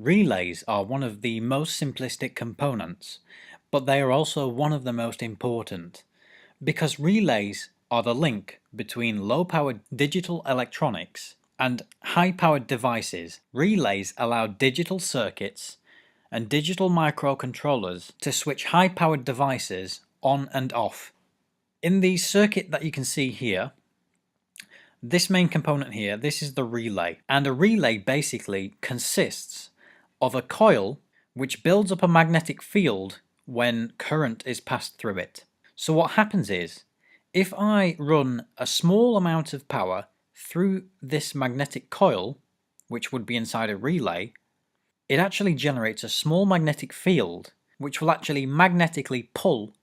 Relays are one of the most simplistic components, but they are also one of the most important, because relays are the link between low-powered digital electronics and high-powered devices. Relays allow digital circuits and digital microcontrollers to switch high-powered devices on and off. In the circuit that you can see here, this main component here, this is the relay, and a relay basically consists of a coil which builds up a magnetic field when current is passed through it. So what happens is, if I run a small amount of power through this magnetic coil, which would be inside a relay, it actually generates a small magnetic field which will actually magnetically pull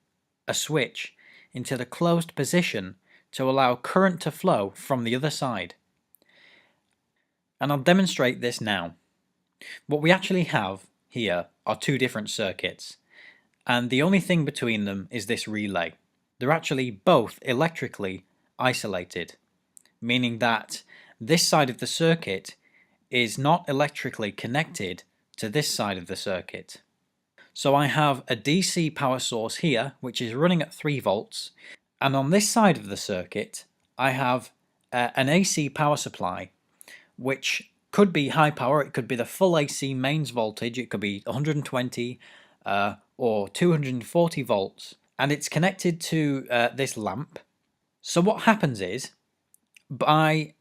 a switch into the closed position to allow current to flow from the other side. And I'll demonstrate this now. What we actually have here are two different circuits, and the only thing between them is this relay. They're actually both electrically isolated, meaning that this side of the circuit is not electrically connected to this side of the circuit. So I have a DC power source here which is running at 3 volts, and on this side of the circuit I have an AC power supply which could be high power. It could be the full AC mains voltage, it could be 120 or 240 volts, and it's connected to this lamp. So what happens is, by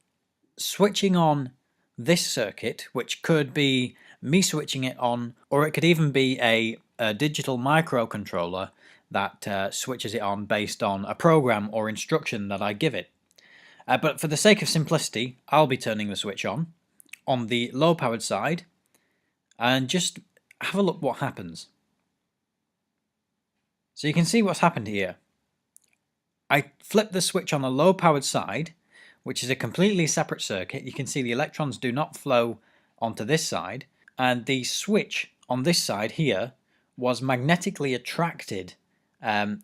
switching on this circuit, which could be me switching it on, or it could even be a digital microcontroller that switches it on based on a program or instruction that I give it. But for the sake of simplicity, I'll be turning the switch on the low powered side, and just have a look what happens. So you can see what's happened here. I flip the switch on the low powered side, which is a completely separate circuit. You can see the electrons do not flow onto this side, and the switch on this side here was magnetically attracted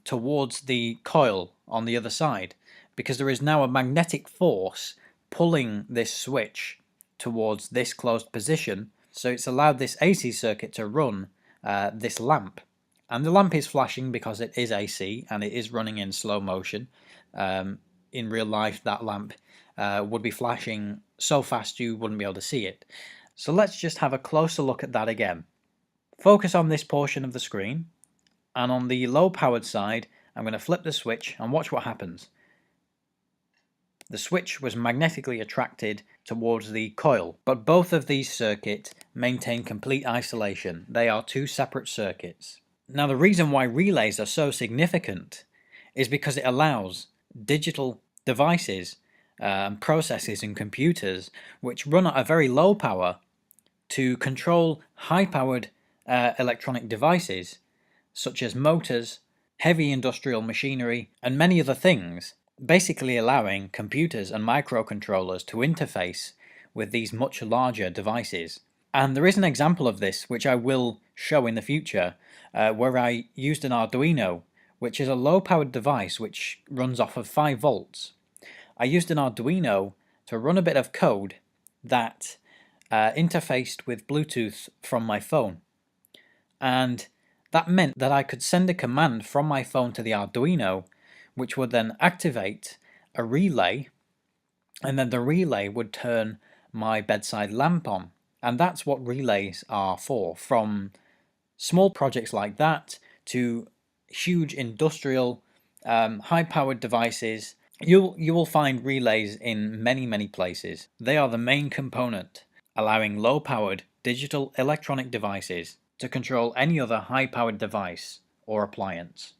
towards the coil on the other side, because there is now a magnetic force pulling this switch towards this closed position. So it's allowed this AC circuit to run this lamp, and the lamp is flashing because it is AC and it is running in slow motion. In real life that lamp would be flashing so fast you wouldn't be able to see it. So let's just have a closer look at that again. Focus on this portion of the screen, and on the low powered side I'm going to flip the switch and watch what happens. The switch was magnetically attracted towards the coil, but both of these circuits maintain complete isolation. They are two separate circuits. Now the reason why relays are so significant is because it allows digital devices, processors and computers which run at a very low power to control high-powered electronic devices such as motors, heavy industrial machinery and many other things, basically allowing computers and microcontrollers to interface with these much larger devices. And there is an example of this which I will show in the future, where I used an Arduino, which is a low-powered device which runs off of 5 volts. I used an Arduino to run a bit of code that interfaced with Bluetooth from my phone, and that meant that I could send a command from my phone to the Arduino, which would then activate a relay, and then the relay would turn my bedside lamp on. And that's what relays are for, from small projects like that to huge industrial high-powered devices. You will find relays in many places. They are the main component, allowing low-powered digital electronic devices to control any other high-powered device or appliance.